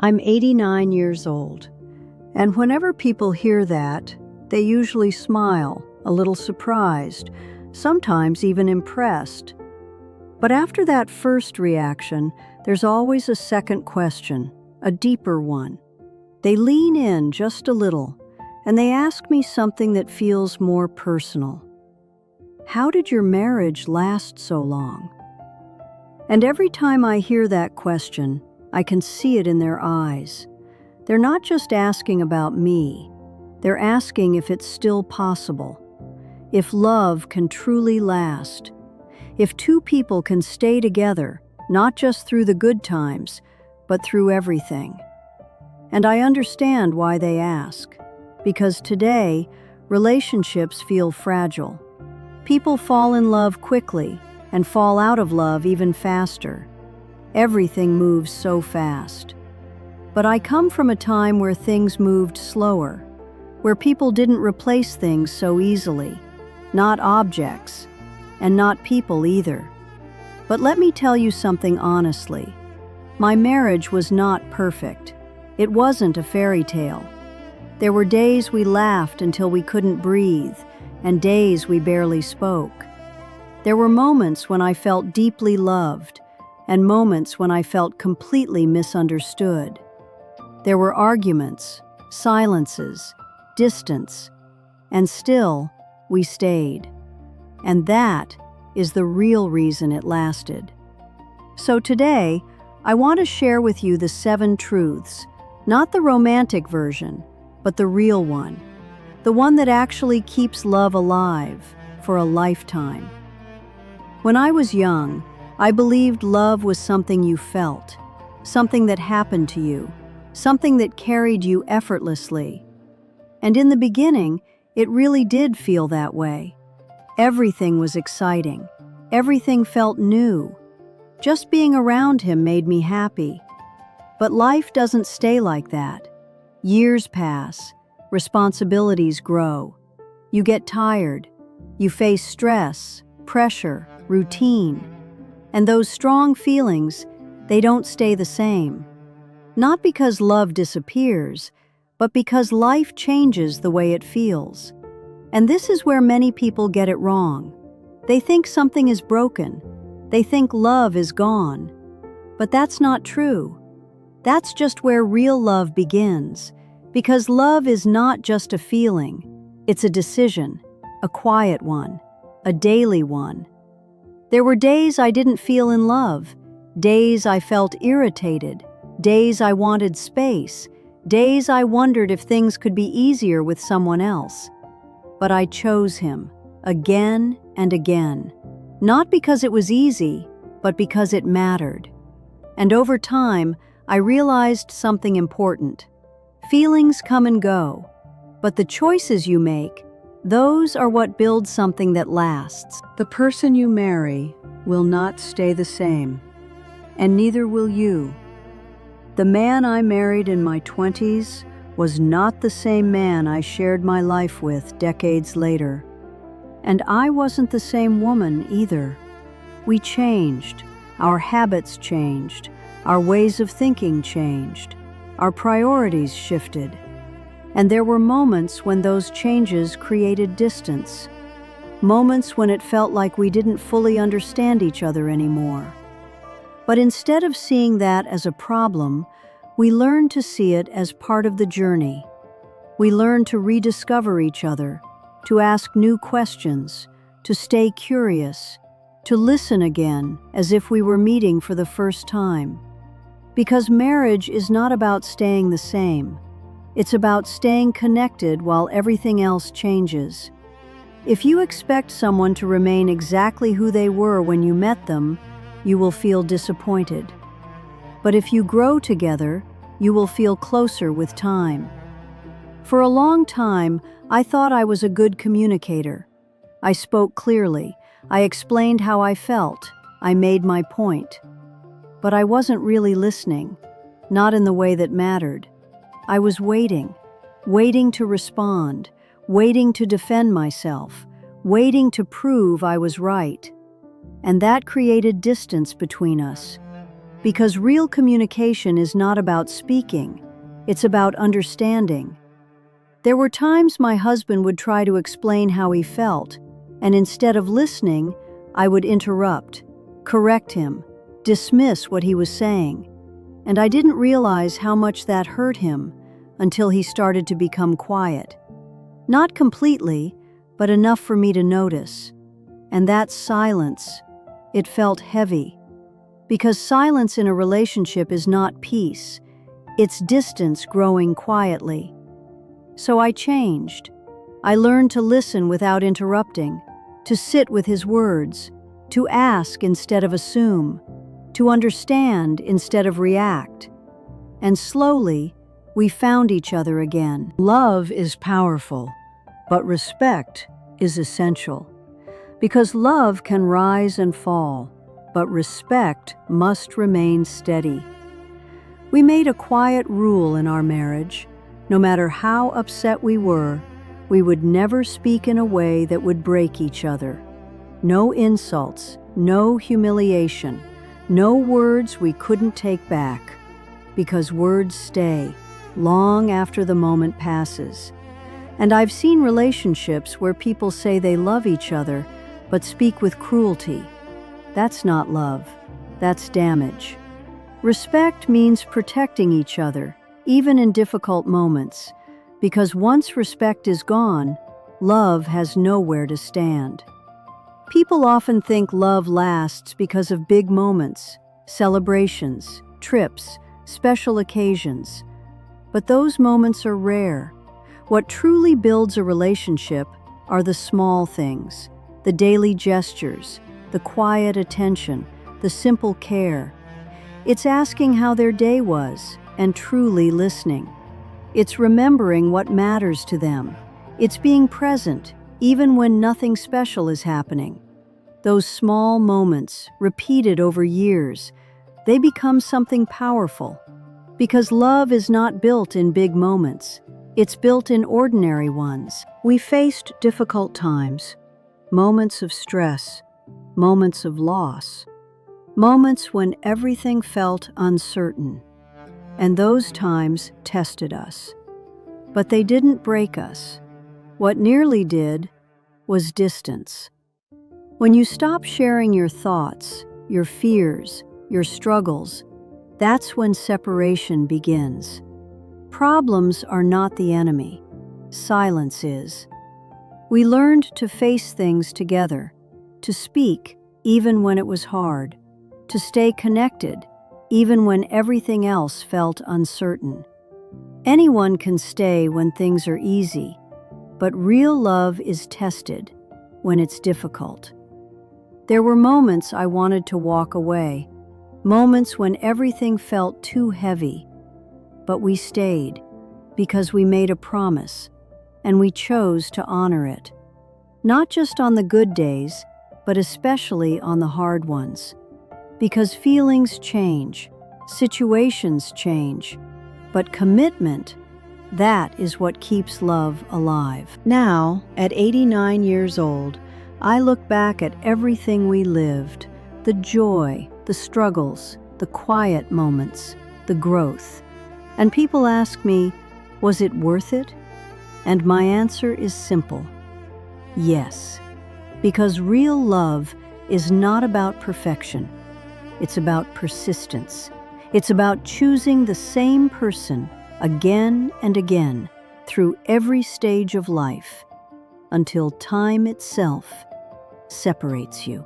I'm 89 years old, and whenever people hear that, they usually smile, a little surprised, sometimes even impressed. But after that first reaction, there's always a second question, a deeper one. They lean in just a little, and they ask me something that feels more personal. How did your marriage last so long? And every time I hear that question, I can see it in their eyes. They're not just asking about me. They're asking if it's still possible, if love can truly last, if two people can stay together, not just through the good times, but through everything. And I understand why they ask, because today, relationships feel fragile. People fall in love quickly and fall out of love even faster. Everything moves so fast. But I come from a time where things moved slower, where people didn't replace things so easily, not objects, and not people either. But let me tell you something honestly. My marriage was not perfect. It wasn't a fairy tale. There were days we laughed until we couldn't breathe, and days we barely spoke. There were moments when I felt deeply loved, and moments when I felt completely misunderstood. There were arguments, silences, distance, and still, we stayed. And that is the real reason it lasted. So today, I want to share with you the 7 truths, not the romantic version, but the real one, the one that actually keeps love alive for a lifetime. When I was young, I believed love was something you felt, something that happened to you, something that carried you effortlessly. And in the beginning, it really did feel that way. Everything was exciting. Everything felt new. Just being around him made me happy. But life doesn't stay like that. Years pass. Responsibilities grow. You get tired. You face stress, pressure, routine. And those strong feelings, they don't stay the same. Not because love disappears, but because life changes the way it feels. And this is where many people get it wrong. They think something is broken. They think love is gone. But that's not true. That's just where real love begins, because love is not just a feeling. It's a decision, a quiet one, a daily one. There were days I didn't feel in love, days I felt irritated, days I wanted space, days I wondered if things could be easier with someone else. But I chose him, again and again, not because it was easy, but because it mattered. And over time, I realized something important. Feelings come and go, but the choices you make, those are what build something that lasts. The person you marry will not stay the same, and neither will you. The man I married in my 20s was not the same man I shared my life with decades later. And I wasn't the same woman either. We changed. Our habits changed. Our ways of thinking changed. Our priorities shifted. And there were moments when those changes created distance. Moments when it felt like we didn't fully understand each other anymore. But instead of seeing that as a problem, we learned to see it as part of the journey. We learned to rediscover each other, to ask new questions, to stay curious, to listen again as if we were meeting for the first time. Because marriage is not about staying the same. It's about staying connected while everything else changes. If you expect someone to remain exactly who they were when you met them, you will feel disappointed. But if you grow together, you will feel closer with time. For a long time, I thought I was a good communicator. I spoke clearly. I explained how I felt. I made my point. But I wasn't really listening, not in the way that mattered. I was waiting to respond, waiting to defend myself, waiting to prove I was right. And that created distance between us. Because real communication is not about speaking, it's about understanding. There were times my husband would try to explain how he felt, and instead of listening, I would interrupt, correct him, dismiss what he was saying. And I didn't realize how much that hurt him until he started to become quiet. Not completely, but enough for me to notice. And that silence, it felt heavy. Because silence in a relationship is not peace, it's distance growing quietly. So I changed. I learned to listen without interrupting, to sit with his words, to ask instead of assume, to understand instead of react. And slowly, we found each other again. Love is powerful, but respect is essential. Because love can rise and fall, but respect must remain steady. We made a quiet rule in our marriage. No matter how upset we were, we would never speak in a way that would break each other. No insults, no humiliation, no words we couldn't take back. Because words stay, long after the moment passes. And I've seen relationships where people say they love each other, but speak with cruelty. That's not love, that's damage. Respect means protecting each other, even in difficult moments, because once respect is gone, love has nowhere to stand. People often think love lasts because of big moments, celebrations, trips, special occasions. But those moments are rare. What truly builds a relationship are the small things, the daily gestures, the quiet attention, the simple care. It's asking how their day was and truly listening. It's remembering what matters to them. It's being present, even when nothing special is happening. Those small moments, repeated over years, they become something powerful. Because love is not built in big moments. It's built in ordinary ones. We faced difficult times, moments of stress, moments of loss, moments when everything felt uncertain. And those times tested us. But they didn't break us. What nearly did was distance. When you stop sharing your thoughts, your fears, your struggles, that's when separation begins. Problems are not the enemy. Silence is. We learned to face things together, to speak even when it was hard, to stay connected even when everything else felt uncertain. Anyone can stay when things are easy, but real love is tested when it's difficult. There were moments I wanted to walk away, moments when everything felt too heavy, but we stayed because we made a promise and we chose to honor it. Not just on the good days, but especially on the hard ones. Because feelings change, situations change, but commitment, that is what keeps love alive. Now, at 89 years old, I look back at everything we lived, the joy, the struggles, the quiet moments, the growth. And people ask me, was it worth it? And my answer is simple: yes. Because real love is not about perfection. It's about persistence. It's about choosing the same person again and again through every stage of life until time itself separates you.